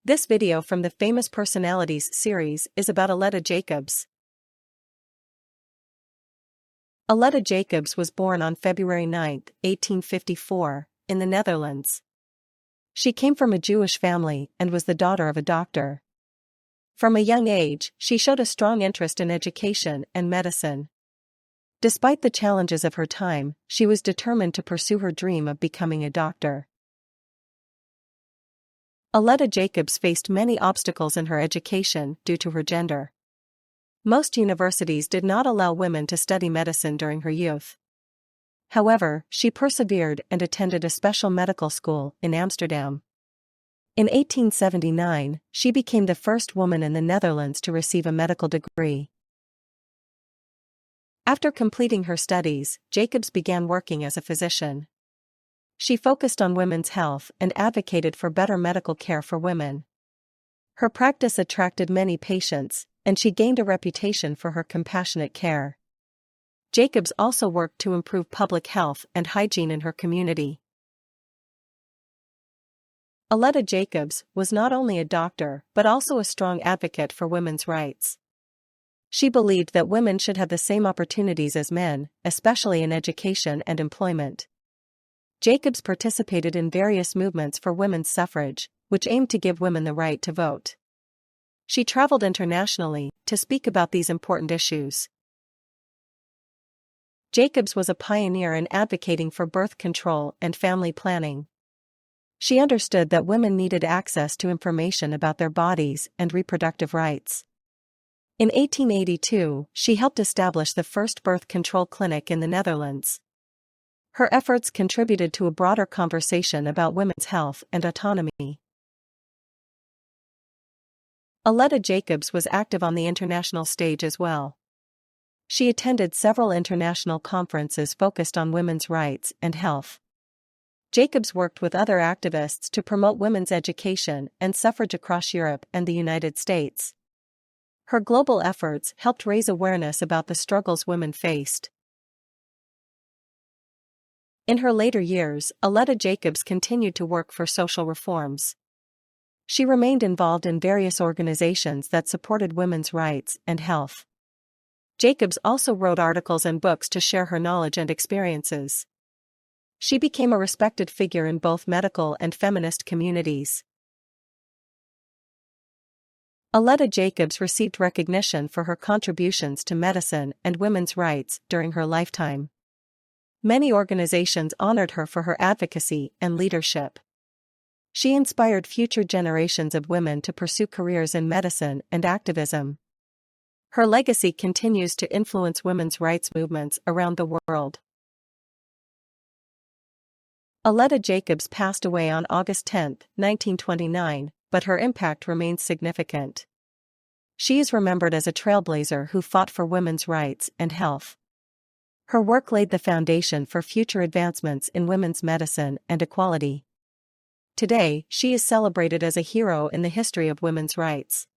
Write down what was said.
This video from the Famous Personalities series is about Aletta Jacobs. Aletta Jacobs was born on February 9, 1854, in the Netherlands. She came from a Jewish family and was the daughter of a doctor. From a young age, she showed a strong interest in education and medicine. Despite the challenges of her time, she was determined to pursue her dream of becoming a doctor. Aletta Jacobs faced many obstacles in her education due to her gender. Most universities did not allow women to study medicine during her youth. However, she persevered and attended a special medical school in Amsterdam. In 1879, she became the first woman in the Netherlands to receive a medical degree. After completing her studies, Jacobs began working as a physician. She focused on women's health and advocated for better medical care for women. Her practice attracted many patients, and she gained a reputation for her compassionate care. Jacobs also worked to improve public health and hygiene in her community. Aletta Jacobs was not only a doctor but also a strong advocate for women's rights. She believed that women should have the same opportunities as men, especially in education and employment. Jacobs participated in various movements for women's suffrage, which aimed to give women the right to vote. She traveled internationally to speak about these important issues. Jacobs was a pioneer in advocating for birth control and family planning. She understood that women needed access to information about their bodies and reproductive rights. In 1882, she helped establish the first birth control clinic in the Netherlands. Her efforts contributed to a broader conversation about women's health and autonomy. Aletta Jacobs was active on the international stage as well. She attended several international conferences focused on women's rights and health. Jacobs worked with other activists to promote women's education and suffrage across Europe and the United States. Her global efforts helped raise awareness about the struggles women faced. In her later years, Aletta Jacobs continued to work for social reforms. She remained involved in various organizations that supported women's rights and health. Jacobs also wrote articles and books to share her knowledge and experiences. She became a respected figure in both medical and feminist communities. Aletta Jacobs received recognition for her contributions to medicine and women's rights during her lifetime. Many organizations honored her for her advocacy and leadership. She inspired future generations of women to pursue careers in medicine and activism. Her legacy continues to influence women's rights movements around the world. Aletta Jacobs passed away on August 10, 1929, but her impact remains significant. She is remembered as a trailblazer who fought for women's rights and health. Her work laid the foundation for future advancements in women's medicine and equality. Today, she is celebrated as a hero in the history of women's rights.